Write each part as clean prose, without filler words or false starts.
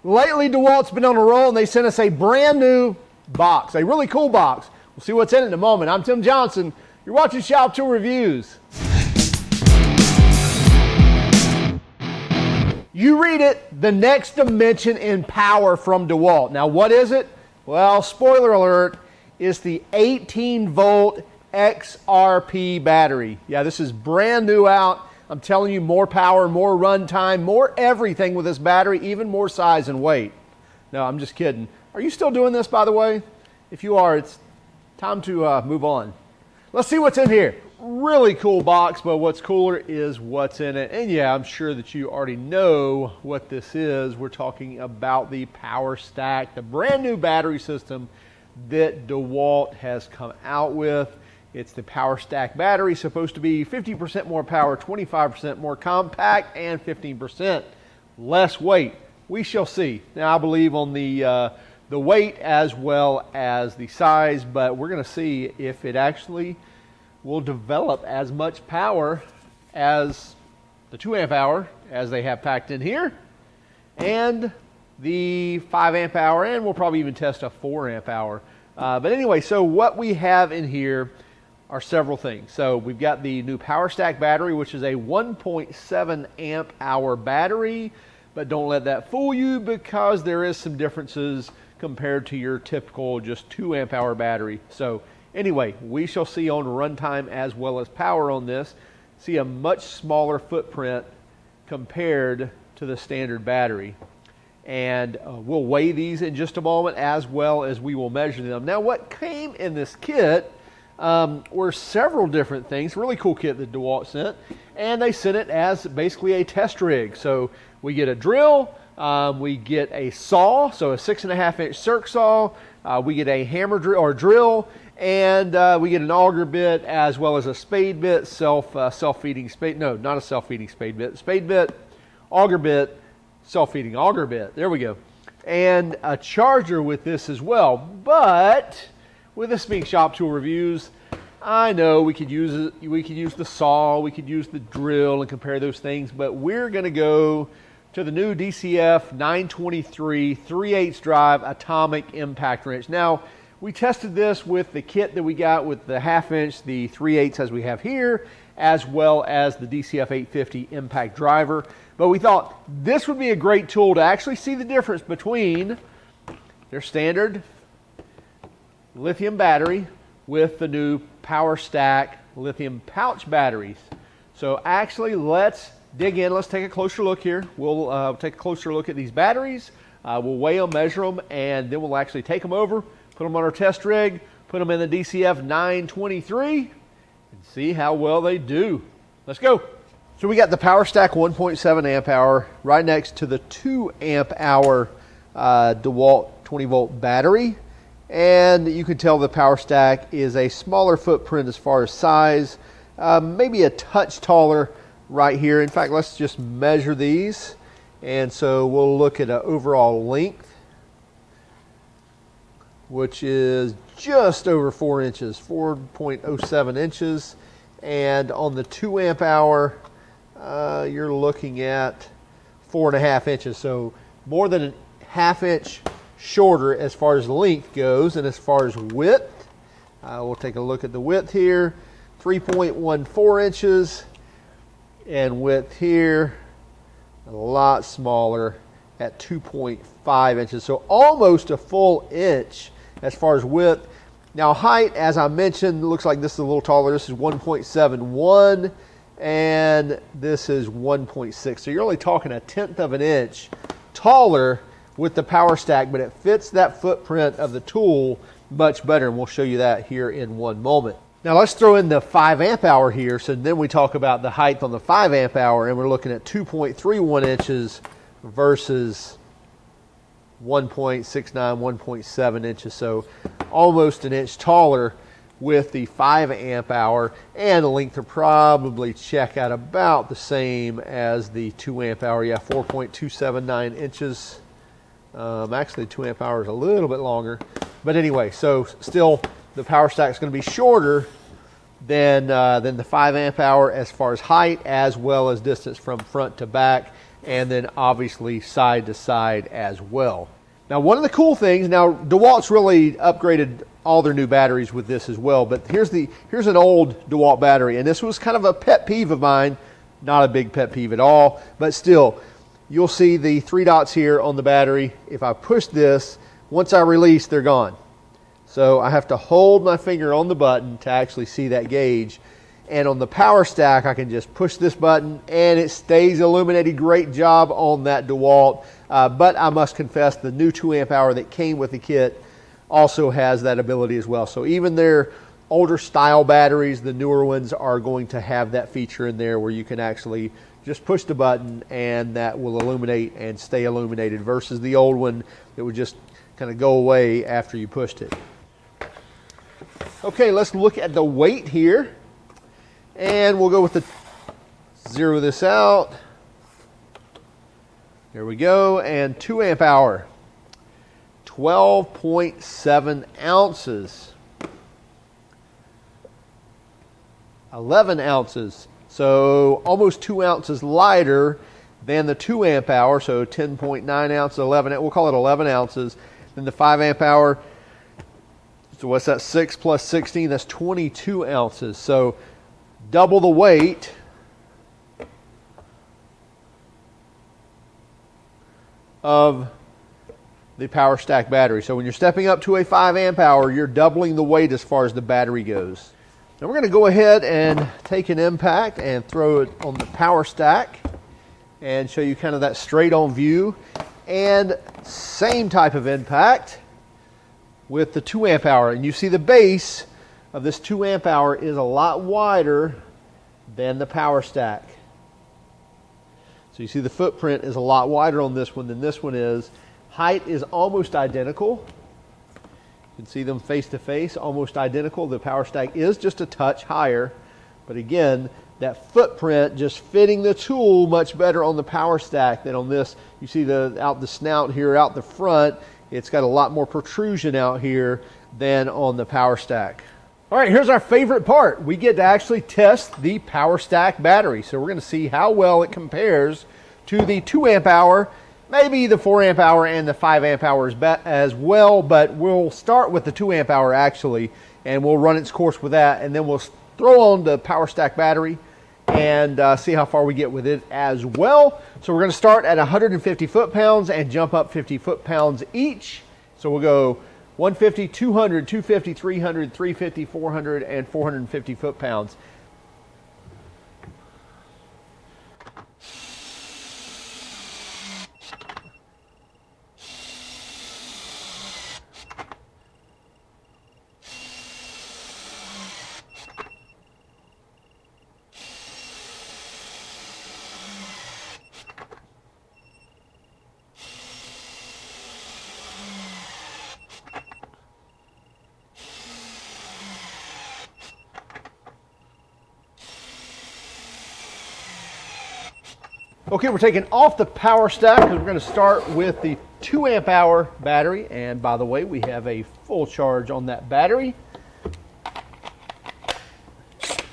Lately, DeWalt's been on a roll, and they sent us a brand new box, a really cool box. We'll see what's in it in a moment. I'm Tim Johnson. You're watching Shop Tool Reviews. You read it, the next dimension in power from DeWalt. Now, what is it? Well, spoiler alert, it's the 18-volt XRP battery. Yeah, this is brand new out. I'm telling you, more power, more run time, more everything with this battery, even more size and weight. No, I'm just kidding. Are you still doing this, by the way? If you are, it's time to move on. Let's see what's in here. Really cool box, but what's cooler is what's in it. And yeah, I'm sure that you already know what this is. We're talking about the PowerStack, the brand new battery system that DeWalt has come out with. It's the PowerStack battery, supposed to be 50% more power, 25% more compact, and 15% less weight. We shall see. Now, I believe on the weight as well as the size, but we're going to see if it actually will develop as much power as the 2 amp hour as they have packed in here, and the 5 amp hour, and we'll probably even test a 4 amp hour. But anyway, so what we have in here are several things. So we've got the new PowerStack battery, which is a 1.7 amp hour battery, but don't let that fool you because there is some differences compared to your typical just 2 amp hour battery. So anyway, we shall see on runtime as well as power on this, see a much smaller footprint compared to the standard battery. And we'll weigh these in just a moment as well as we will measure them. Now, what came in this kit were several different things. Really cool kit that DeWalt sent, and they sent it as basically a test rig. So we get a drill, we get a saw, so a 6.5 inch circ saw, we get a hammer drill or drill, and we get an auger bit as well as a spade bit, self-feeding spade. No, not a self-feeding spade bit, auger bit, self-feeding auger bit. There we go, and a charger with this as well. But with this being Shop Tool Reviews, I know we could use it. We could use the saw, we could use the drill, and compare those things. But we're going to go to the new DCF923 3/8 drive atomic impact wrench. Now, we tested this with the kit that we got with the 1/2 inch, the 3/8 as we have here, as well as the DCF 850 impact driver. But we thought this would be a great tool to actually see the difference between their standard lithium battery with the new PowerStack lithium pouch batteries. So actually, let's dig in. Let's take a closer look here. We'll take a closer look at these batteries. We'll weigh them, measure them, and then we'll actually take them over, put them on our test rig, put them in the DCF 923, and see how well they do. Let's go. So we got the PowerStack 1.7 amp hour right next to the 2 amp hour DeWalt 20 volt battery. And you can tell the PowerStack is a smaller footprint as far as size, maybe a touch taller right here. In fact, let's just measure these. And so we'll look at an overall length, which is just over 4 inches, 4.07 inches. And on the 2 amp hour, you're looking at 4.5 inches. So more than a 1/2 inch shorter as far as length goes. And as far as width, we'll take a look at the width here, 3.14 inches, and width here a lot smaller at 2.5 inches, so almost a full inch as far as width. Now height, as I mentioned, looks like this is a little taller. This is 1.71 and this is 1.6, so you're only talking 1/10 of an inch taller with the PowerStack, but it fits that footprint of the tool much better, and we'll show you that here in one moment. Now let's throw in the 5 amp hour here, so then we talk about the height on the 5 amp hour, and we're looking at 2.31 inches versus 1.69, 1.7 inches, so almost an inch taller with the 5 amp hour, and the length will probably check out about the same as the 2 amp hour. Yeah, 4.279 inches. Actually, 2 amp hour is a little bit longer, but anyway, so still the PowerStack is going to be shorter than the 5 amp hour as far as height as well as distance from front to back. and then obviously side to side as well. Now, one of the cool things, now DeWalt's really upgraded all their new batteries with this as well, but here's an old DeWalt battery, and this was kind of a pet peeve of mine. Not a big pet peeve at all, but still, you'll see the 3 dots here on the battery. If I push this, once I release, they're gone. So I have to hold my finger on the button to actually see that gauge. And on the PowerStack, I can just push this button and it stays illuminated. Great job on that DeWalt. But I must confess, the new 2 amp hour that came with the kit also has that ability as well. So even their older style batteries, the newer ones, are going to have that feature in there where you can actually just push the button and that will illuminate and stay illuminated, versus the old one that would just kind of go away after you pushed it. Okay, let's look at the weight here. And we'll go with the, zero this out. There we go. And 2 amp hour, 12.7 ounces. 11 ounces. So almost 2 ounces lighter than the 2 amp hour. So 10.9 ounces, 11, we'll call it 11 ounces. Then the 5 amp hour, so what's that, 6 plus 16, that's 22 ounces. So double the weight of the PowerStack battery. So when you're stepping up to a 5 amp hour, you're doubling the weight as far as the battery goes. Now we're going to go ahead and take an impact and throw it on the PowerStack and show you kind of that straight on view. And same type of impact with the 2 amp hour. And you see the base of this 2 amp hour is a lot wider than the PowerStack. So you see the footprint is a lot wider on this one than this one is. Height is almost identical. You can see them face to face, almost identical. The PowerStack is just a touch higher, but again, that footprint just fitting the tool much better on the PowerStack than on this. You see out the snout here, out the front, it's got a lot more protrusion out here than on the PowerStack. All right, here's our favorite part. We get to actually test the PowerStack battery. So we're going to see how well it compares to the 2 amp hour, maybe the 4 amp hour and the 5 amp hours as well, but we'll start with the 2 amp hour actually, and we'll run its course with that, and then we'll throw on the PowerStack battery and see how far we get with it as well. So we're going to start at 150 foot-pounds and jump up 50 foot-pounds each. So we'll go 150, 200, 250, 300, 350, 400, and 450 foot-pounds. Okay, we're taking off the PowerStack because we're going to start with the 2 amp hour battery. And by the way, we have a full charge on that battery.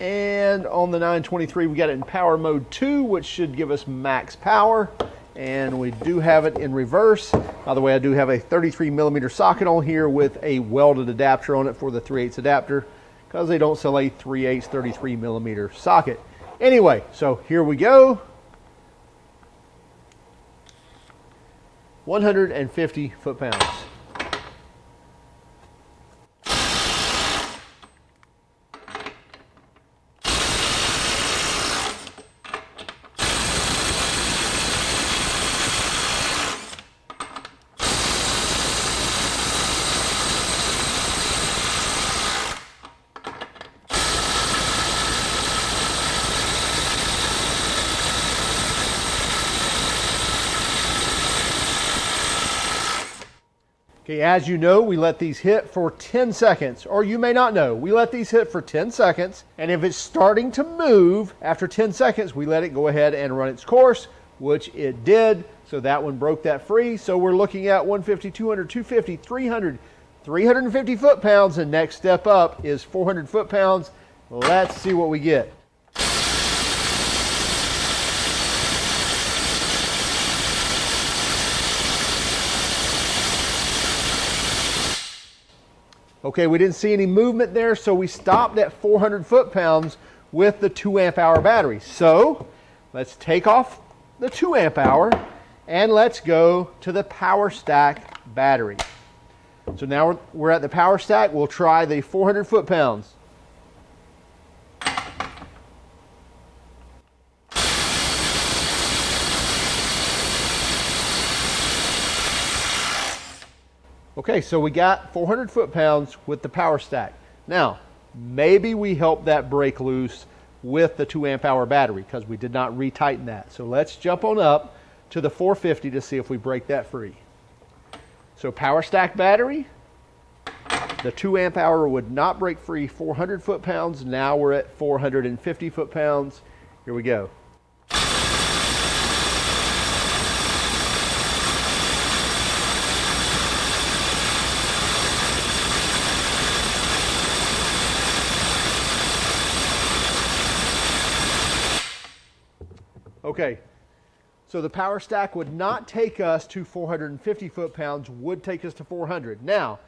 And on the 923, we got it in power mode 2, which should give us max power. And we do have it in reverse. By the way, I do have a 33 millimeter socket on here with a welded adapter on it for the 3/8 adapter, because they don't sell a 3/8 33 millimeter socket. Anyway, so here we go. 150 foot-pounds. Okay, as you know, we let these hit for 10 seconds, or you may not know. We let these hit for 10 seconds, and if it's starting to move after 10 seconds, we let it go ahead and run its course, which it did. So that one broke that free. So we're looking at 150, 200, 250, 300, 350 foot-pounds, and next step up is 400 foot-pounds. Let's see what we get. Okay, we didn't see any movement there, so we stopped at 400 foot-pounds with the 2 amp hour battery. So let's take off the 2 amp hour and let's go to the PowerStack battery. So now we're at the PowerStack. We'll try the 400 foot-pounds. Okay, so we got 400 foot-pounds with the PowerStack. Now, maybe we helped that break loose with the 2 amp hour battery because we did not retighten that. So let's jump on up to the 450 to see if we break that free. So PowerStack battery, the 2 amp hour would not break free 400 foot-pounds. Now we're at 450 foot-pounds. Here we go. Okay, so the PowerStack would not take us to 450 foot-pounds, would take us to 400. Now,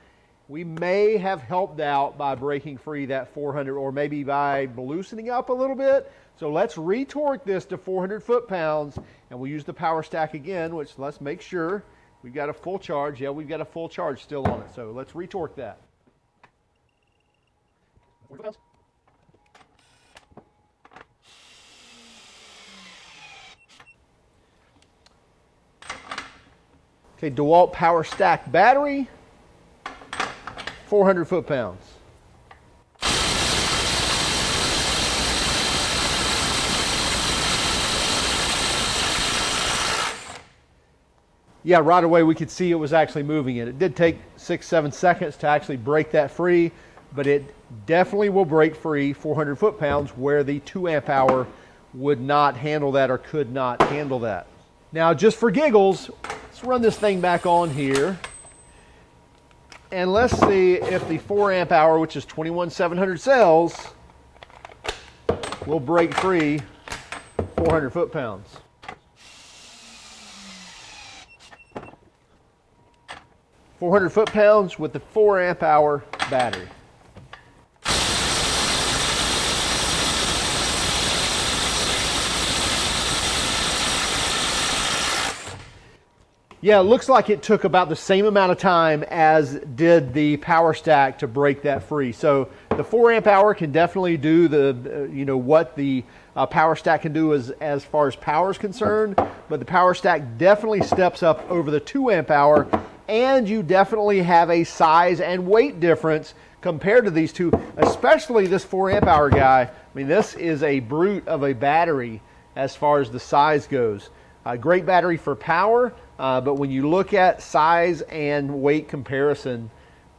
we may have helped out by breaking free that 400 or maybe by loosening up a little bit. So let's retorque this to 400 foot-pounds and we'll use the PowerStack again, which let's make sure we've got a full charge. Yeah, we've got a full charge still on it. So let's retorque that. 400 pounds. Okay, DeWalt PowerStack Battery, 400 foot-pounds. Yeah, right away we could see it was actually moving it. It did take 6-7 seconds to actually break that free, but it definitely will break free 400 foot-pounds where the 2 amp hour would not handle that or could not handle that. Now, just for giggles, let's run this thing back on here. And let's see if the 4 amp hour, which is 21,700 cells, will break free 400 foot-pounds. .400 foot-pounds with the 4 amp hour battery. Yeah, it looks like it took about the same amount of time as did the PowerStack to break that free. So the 4 amp hour can definitely do the, what the PowerStack can do as far as power is concerned, but the PowerStack definitely steps up over the 2 amp hour, and you definitely have a size and weight difference compared to these two, especially this 4 amp hour guy. I mean, this is a brute of a battery as far as the size goes. A great battery for power. But when you look at size and weight comparison,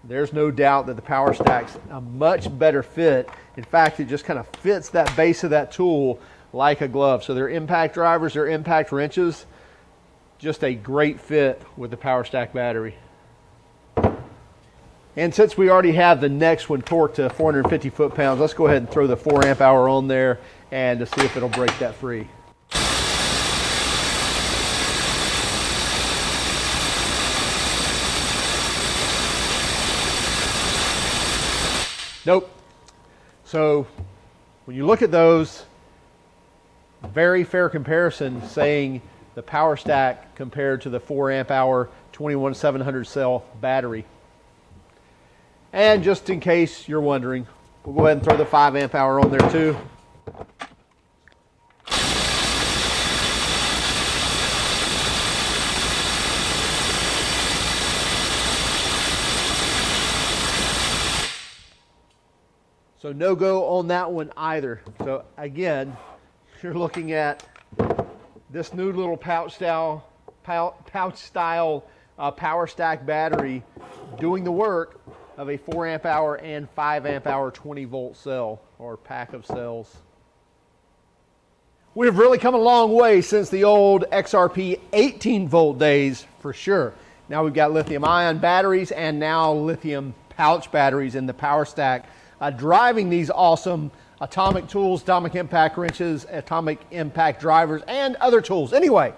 there's no doubt that the PowerStack's a much better fit. In fact, it just kind of fits that base of that tool like a glove. So their impact drivers, their impact wrenches, just a great fit with the PowerStack battery. And since we already have the next one torqued to 450 foot-pounds, let's go ahead and throw the 4 amp hour on there and to see if it'll break that free. Nope. So when you look at those, very fair comparison saying the PowerStack compared to the 4 amp hour 21,700 cell battery. And just in case you're wondering, we'll go ahead and throw the 5 amp hour on there too. So no go on that one either. So again, you're looking at this new little pouch style PowerStack battery doing the work of a 4 amp hour and 5 amp hour 20 volt cell or pack of cells. We've really come a long way since the old XRP 18 volt days for sure. Now we've got lithium ion batteries and now lithium pouch batteries in the PowerStack. Driving these awesome atomic tools, atomic impact wrenches, atomic impact drivers, and other tools. Anyway,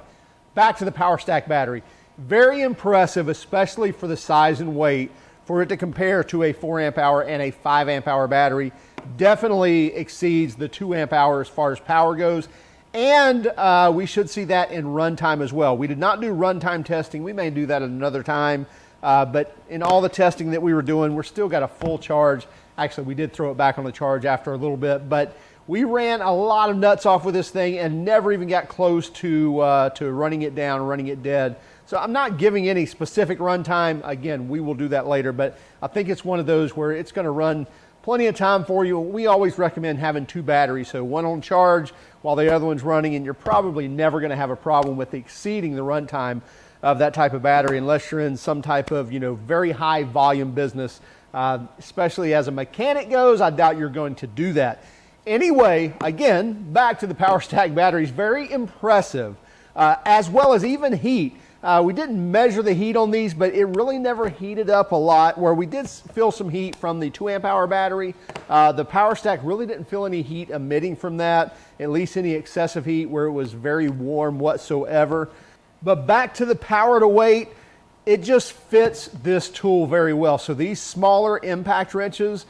back to the PowerStack battery. Very impressive, especially for the size and weight for it to compare to a 4 amp hour and a 5 amp hour battery. Definitely exceeds the 2 amp hour as far as power goes. And we should see that in runtime as well. We did not do runtime testing. We may do that at another time. But in all the testing that we were doing, we're still got a full charge. Actually, we did throw it back on the charge after a little bit. But we ran a lot of nuts off with this thing and never even got close to running it down, running it dead. So I'm not giving any specific runtime. Again, we will do that later. But I think it's one of those where it's going to run plenty of time for you. We always recommend having 2 batteries, so one on charge while the other one's running, and you're probably never going to have a problem with exceeding the runtime of that type of battery unless you're in some type of, very high volume business. Especially as a mechanic goes, I doubt you're going to do that. Anyway, again, back to the PowerStack batteries, very impressive, as well as even heat. We didn't measure the heat on these, but it really never heated up a lot. Where we did feel some heat from the 2 amp hour battery, the PowerStack really didn't feel any heat emitting from that, at least any excessive heat where it was very warm whatsoever. But back to the power to weight, it just fits this tool very well. So these smaller impact wrenches,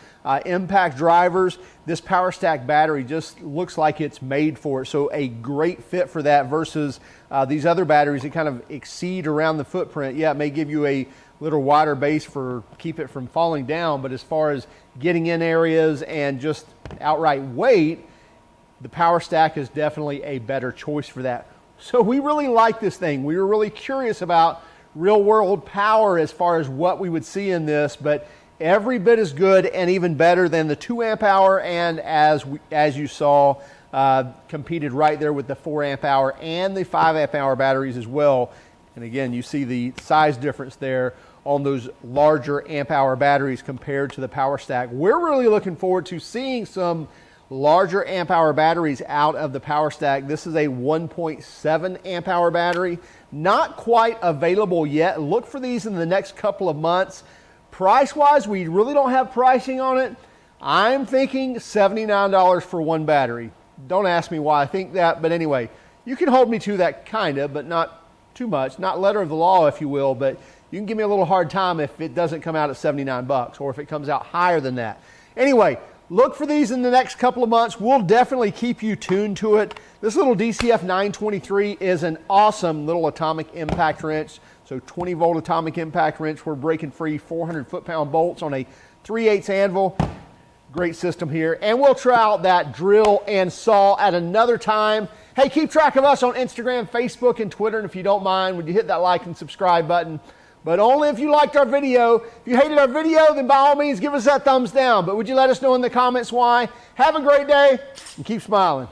impact drivers, this PowerStack battery just looks like it's made for it. So a great fit for that versus these other batteries that kind of exceed around the footprint. Yeah, it may give you a little wider base for keep it from falling down, but as far as getting in areas and just outright weight, the PowerStack is definitely a better choice for that. So we really like this thing. We were really curious about real world power as far as what we would see in this, but every bit as good and even better than the 2 amp hour, and as you saw, competed right there with the 4 amp hour and the 5 amp hour batteries as well. And again, you see the size difference there on those larger amp hour batteries compared to the PowerStack. We're really looking forward to seeing some larger amp hour batteries out of the PowerStack. This is a 1.7 amp hour battery. Not quite available yet. Look for these in the next couple of months. Price-wise, we really don't have pricing on it. I'm thinking $79 for one battery. Don't ask me why I think that, but anyway, you can hold me to that kind of, but not too much. Not letter of the law, if you will, but you can give me a little hard time if it doesn't come out at 79 bucks or if it comes out higher than that. Anyway, look for these in the next couple of months. We'll definitely keep you tuned to it. This little DCF923 is an awesome little atomic impact wrench. So 20 volt atomic impact wrench. We're breaking free 400 foot-pound bolts on a 3/8 anvil. Great system here. And we'll try out that drill and saw at another time. Hey, keep track of us on Instagram, Facebook, and Twitter. And if you don't mind, would you hit that like and subscribe button? But only if you liked our video. If you hated our video, then by all means, give us that thumbs down. But would you let us know in the comments why? Have a great day and keep smiling.